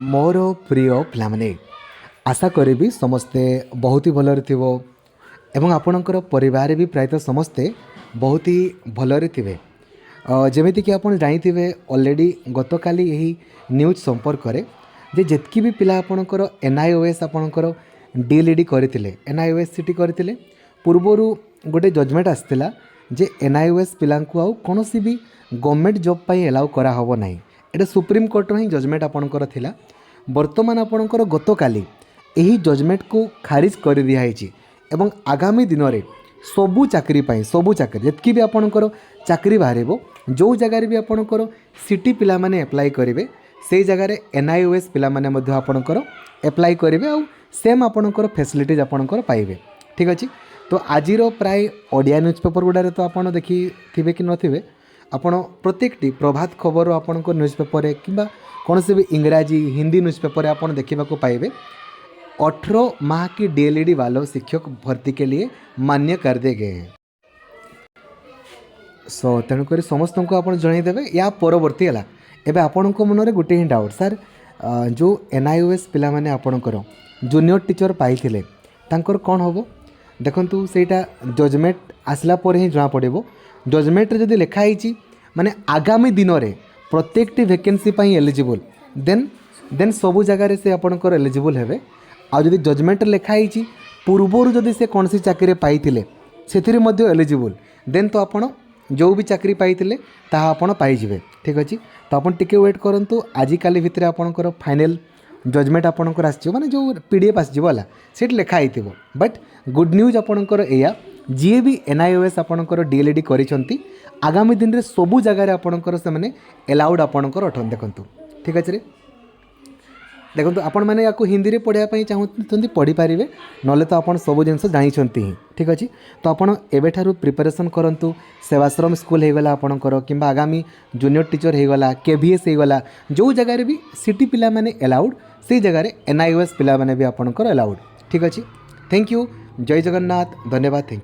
मोर प्रिय पिलाମାନେ आशा करी समस्ते बहुत ही भलरे थिबो एवं आपणकर परिवार भी प्रायतः समस्ते बहुत ही भलरे थिबे। जेमिति कि आपण जानिथिबे ऑलरेडी गतकाली यही न्यूज संपर्क रे जे जेतकी भी पिला आपणकर एनआईओएस आपणकर डीएलईडी करथिले एनआईओएस सिटी करथिले पूर्वरु गोटे जजमेंट आसथिला जे एनआईओएस पिलांकु आउ कोनोसी भी गवर्नमेंट जॉब पाई एलाउ करा हबो नाही। एटा सुप्रीम कोर्ट ही जजमेंट आपणकर थिला। वर्तमान आपणकर गतकाली यही जजमेंट को खारिज कर दिखाई एवं आगामी दिन में सबू चाकरी सबू चाकरी जितकी भी आपणकर चाकरी बाहर जो जगार भी आपणकर सिटी पिला माने एप्लाई करेंगे से जगार एनआईओएस पिला माने मध्य आपणकर एप्लाई करेंगे आउ सेम आपणकर फैसिलिटीज आपणकर पाइबे। ठीक अच्छे। तो आज प्राय ओडिया न्यूज पेपर गुड़ारे तो आप देखी थे कि नथिबे आपण प्रत्येकटी प्रभात खबर आपणकर न्यूज पेपर कि कौन से भी इंग्राजी हिंदी न्यूज पेपर आप देखा पाइबे 18 माह की डीएलईडी वालों शिक्षक भर्ती के लिए मान्य कर दिए गए हैं। सो तेणुक समस्त को आप जनईदेवे या परवर्ती है एवं आपण मन में गोटे ही डाउट सर जो एनआईओएस पिला माने आपणकर जूनियर टीचर पाइथिले तांकर कौन हम देखंतु सेटा जजमेंट आसला पर ही जना पड़ो। जजमेंट जदि लिखाई माने आगामी दिन में प्रत्येकटी वैकेंसी एलिजिबल देन सबू जगार से आपणकर एलिजिबल हेबे। आ जदि जजमेंट लिखाई पूर्वर जदि से कौन सी चाकरी पाइथिले सेथिरे मध्य एलिजिबल देन तो आपण जो भी चाकरी पाइथिले ताहा आपण पाइजिबे। ठीक अछि। तो आपण टिके वेट करंतु आज काली भितरे आपणकर फाइनल जजमेंट आपणकर आसी माने जो पीडीएफ आसीला सेट लिखाई थिबो। बट गुड न्यूज आपणकर एया जी भी एनआईओएस आपणकर डीएलईडी करिसंती आगामी दिन रे सबू जगार आपणकर से माने एलाउड आपणकर अठन देखंतु। ठीक अछि रे देखो आपण मैंने या हिंदी में पढ़ाई चाहते पढ़ी पारे ना तो आप सब जिन जानते ही। ठीक अच्छे। तो आपड़ एवं प्रिपेरेसन करूँ सेवाश्रम स्कूल हो गला आपणकर कि आगामी जूनियर टीचर होगला केवीएस होगला जो जगार भी सिटी पिला माने एलाउड से जगार एनआईओएस पिला माने भी आपणकर एलाउड। ठीक अच्छे। Thank you. जय जगन्नाथ। धन्यवाद। Thank you.